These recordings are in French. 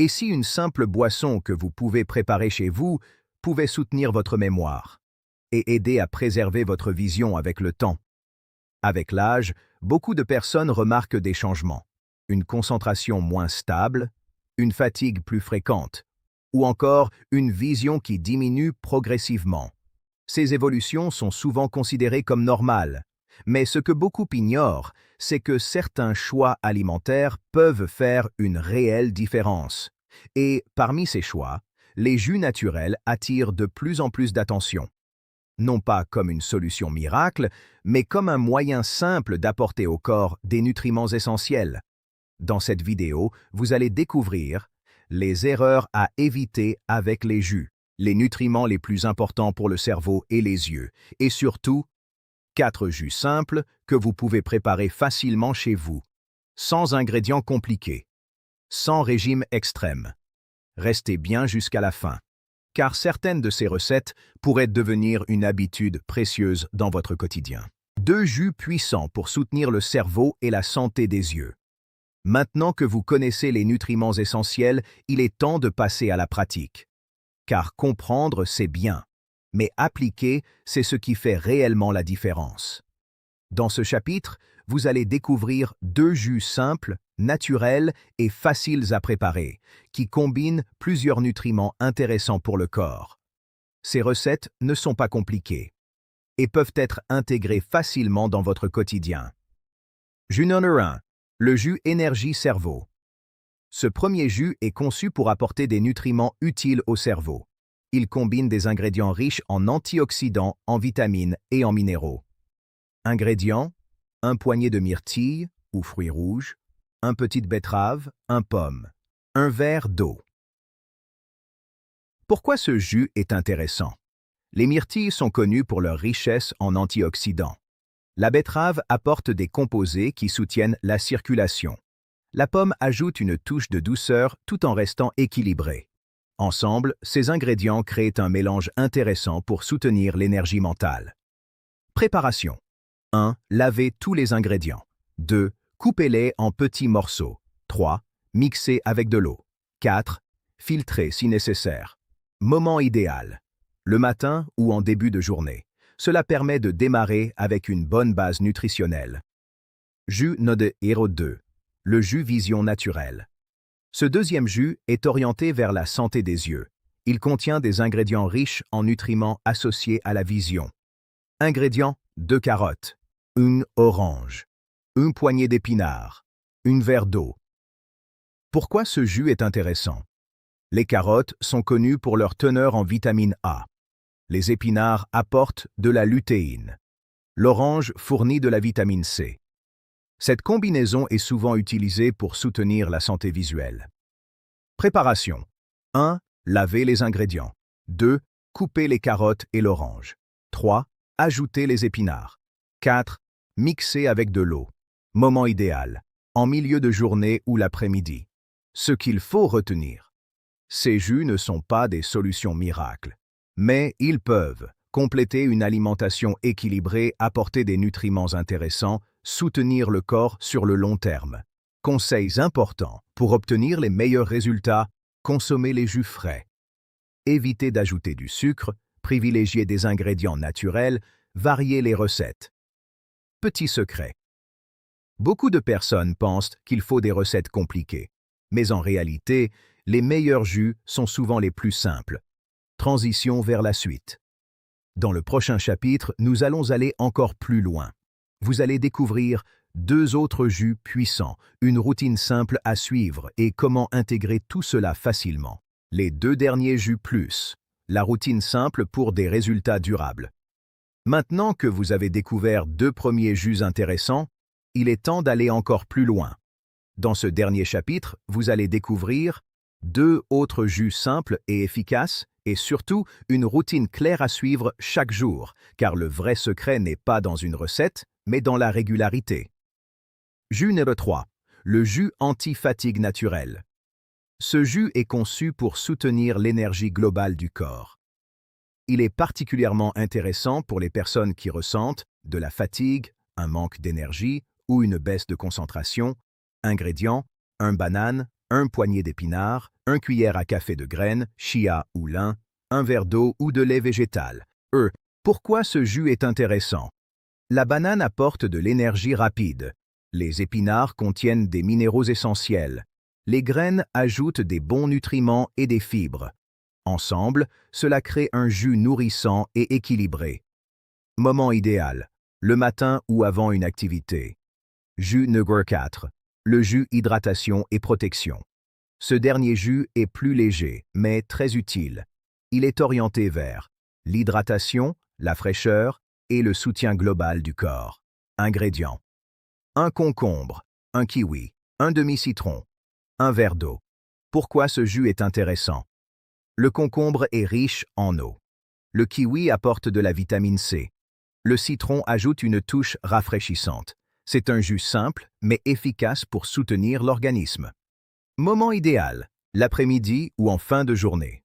Et si une simple boisson que vous pouvez préparer chez vous pouvait soutenir votre mémoire et aider à préserver votre vision avec le temps? Avec l'âge, beaucoup de personnes remarquent des changements. Une concentration moins stable, une fatigue plus fréquente, ou encore une vision qui diminue progressivement. Ces évolutions sont souvent considérées comme normales, mais ce que beaucoup ignorent, c'est que certains choix alimentaires peuvent faire une réelle différence. Et parmi ces choix, les jus naturels attirent de plus en plus d'attention. Non pas comme une solution miracle, mais comme un moyen simple d'apporter au corps des nutriments essentiels. Dans cette vidéo, vous allez découvrir les erreurs à éviter avec les jus, les nutriments les plus importants pour le cerveau et les yeux, et surtout, 4 jus simples que vous pouvez préparer facilement chez vous, sans ingrédients compliqués, sans régime extrême. Restez bien jusqu'à la fin, car certaines de ces recettes pourraient devenir une habitude précieuse dans votre quotidien. 2 jus puissants pour soutenir le cerveau et la santé des yeux. Maintenant que vous connaissez les nutriments essentiels, il est temps de passer à la pratique. Car comprendre, c'est bien, mais appliquer, c'est ce qui fait réellement la différence. Dans ce chapitre, vous allez découvrir 2 jus simples, naturels et faciles à préparer, qui combinent plusieurs nutriments intéressants pour le corps. Ces recettes ne sont pas compliquées et peuvent être intégrées facilement dans votre quotidien. Jus numéro 1. Le jus Énergie Cerveau. Ce premier jus est conçu pour apporter des nutriments utiles au cerveau. Il combine des ingrédients riches en antioxydants, en vitamines et en minéraux. Ingrédients: un poignet de myrtille ou fruits rouges, un petite betterave, un pomme, un verre d'eau. Pourquoi ce jus est intéressant? Les myrtilles sont connues pour leur richesse en antioxydants. La betterave apporte des composés qui soutiennent la circulation. La pomme ajoute une touche de douceur tout en restant équilibrée. Ensemble, ces ingrédients créent un mélange intéressant pour soutenir l'énergie mentale. Préparation. 1. Lavez tous les ingrédients. 2. Coupez-les en petits morceaux. 3. Mixez avec de l'eau. 4. Filtrez si nécessaire. Moment idéal: le matin ou en début de journée. Cela permet de démarrer avec une bonne base nutritionnelle. Jus numéro 2. Le jus Vision Naturelle. Ce deuxième jus est orienté vers la santé des yeux. Il contient des ingrédients riches en nutriments associés à la vision. Ingrédients: 2 carottes, 1 orange, 1 poignée d'épinards, 1 verre d'eau. Pourquoi ce jus est intéressant? Les carottes sont connues pour leur teneur en vitamine A. Les épinards apportent de la lutéine. L'orange fournit de la vitamine C. Cette combinaison est souvent utilisée pour soutenir la santé visuelle. Préparation. 1. Lavez les ingrédients. 2. Coupez les carottes et l'orange. 3. Ajoutez les épinards. 4. Mixez avec de l'eau. Moment idéal: en milieu de journée ou l'après-midi. Ce qu'il faut retenir: ces jus ne sont pas des solutions miracles, mais ils peuvent compléter une alimentation équilibrée, apporter des nutriments intéressants, soutenir le corps sur le long terme. Conseils importants pour obtenir les meilleurs résultats: consommez les jus frais. Évitez d'ajouter du sucre, privilégiez des ingrédients naturels, variez les recettes. Petit secret. Beaucoup de personnes pensent qu'il faut des recettes compliquées, mais en réalité, les meilleurs jus sont souvent les plus simples. Transition vers la suite. Dans le prochain chapitre, nous allons aller encore plus loin. Vous allez découvrir 2 autres jus puissants, une routine simple à suivre et comment intégrer tout cela facilement. Les 2 derniers jus plus, la routine simple pour des résultats durables. Maintenant que vous avez découvert 2 premiers jus intéressants, il est temps d'aller encore plus loin. Dans ce dernier chapitre, vous allez découvrir 2 autres jus simples et efficaces, et surtout une routine claire à suivre chaque jour, car le vrai secret n'est pas dans une recette, mais dans la régularité. Jus numéro 3. Le jus anti-fatigue naturel. Ce jus est conçu pour soutenir l'énergie globale du corps. Il est particulièrement intéressant pour les personnes qui ressentent de la fatigue, un manque d'énergie ou une baisse de concentration. Ingrédients: 1 banane, 1 poignet d'épinards, 1 cuillère à café de graines, chia ou lin, 1 verre d'eau ou de lait végétal. Pourquoi ce jus est intéressant? La banane apporte de l'énergie rapide. Les épinards contiennent des minéraux essentiels. Les graines ajoutent des bons nutriments et des fibres. Ensemble, cela crée un jus nourrissant et équilibré. Moment idéal, le matin ou avant une activité. Jus numéro 4. Le jus hydratation et protection. Ce dernier jus est plus léger, mais très utile. Il est orienté vers l'hydratation, la fraîcheur et le soutien global du corps. Ingrédients. 1 concombre, 1 kiwi, 1 demi-citron, 1 verre d'eau. Pourquoi ce jus est intéressant? Le concombre est riche en eau. Le kiwi apporte de la vitamine C. Le citron ajoute une touche rafraîchissante. C'est un jus simple, mais efficace pour soutenir l'organisme. Moment idéal, l'après-midi ou en fin de journée.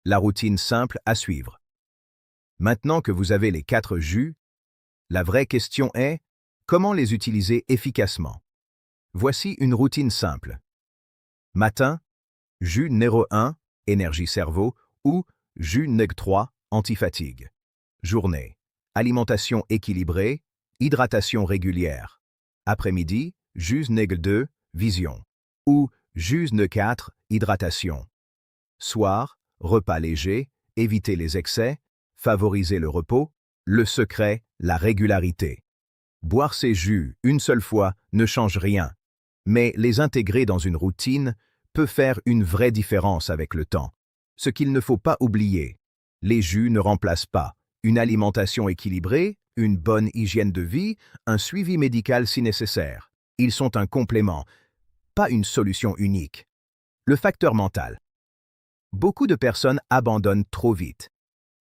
La routine simple à suivre. Maintenant que vous avez les 4 jus, la vraie question est, comment les utiliser efficacement? Voici une routine simple. Matin, jus numéro 1, énergie cerveau, ou jus numéro 3, anti-fatigue. Journée, alimentation équilibrée, hydratation régulière. Après-midi, jus numéro 2, vision, ou jus numéro 4, hydratation. Soir, repas léger, éviter les excès, favoriser le repos. Le secret, la régularité. Boire ces jus une seule fois ne change rien, mais les intégrer dans une routine peut faire une vraie différence avec le temps. Ce qu'il ne faut pas oublier, les jus ne remplacent pas une alimentation équilibrée, une bonne hygiène de vie, un suivi médical si nécessaire. Ils sont un complément, pas une solution unique. Le facteur mental. Beaucoup de personnes abandonnent trop vite.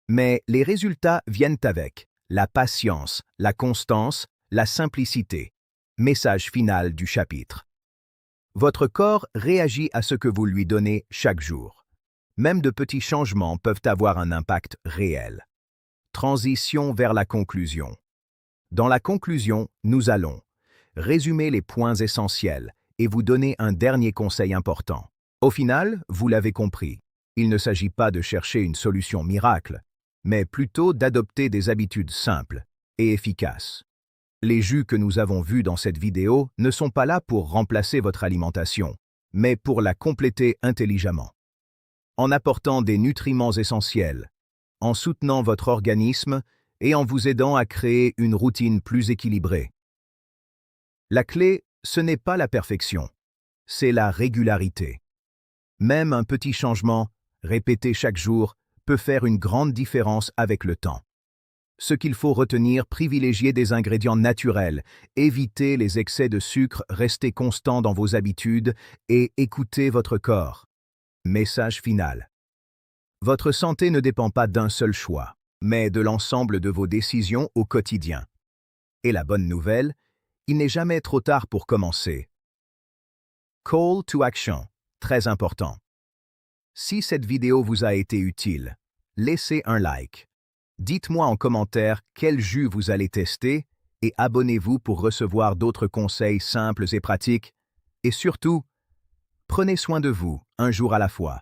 Mais les résultats viennent avec la patience, la constance, la simplicité. Message final du chapitre. Votre corps réagit à ce que vous lui donnez chaque jour. Même de petits changements peuvent avoir un impact réel. Transition vers la conclusion. Dans la conclusion, nous allons résumer les points essentiels et vous donner un dernier conseil important. Au final, vous l'avez compris, il ne s'agit pas de chercher une solution miracle, mais plutôt d'adopter des habitudes simples et efficaces. Les jus que nous avons vus dans cette vidéo ne sont pas là pour remplacer votre alimentation, mais pour la compléter intelligemment. En apportant des nutriments essentiels, en soutenant votre organisme et en vous aidant à créer une routine plus équilibrée. La clé, ce n'est pas la perfection, c'est la régularité. Même un petit changement, répété chaque jour, peut faire une grande différence avec le temps. Ce qu'il faut retenir, privilégier des ingrédients naturels, éviter les excès de sucre, rester constant dans vos habitudes et écouter votre corps. Message final. Votre santé ne dépend pas d'un seul choix, mais de l'ensemble de vos décisions au quotidien. Et la bonne nouvelle, il n'est jamais trop tard pour commencer. Call to action, très important. Si cette vidéo vous a été utile, laissez un like. Dites-moi en commentaire quel jus vous allez tester et abonnez-vous pour recevoir d'autres conseils simples et pratiques. Et surtout, prenez soin de vous, un jour à la fois.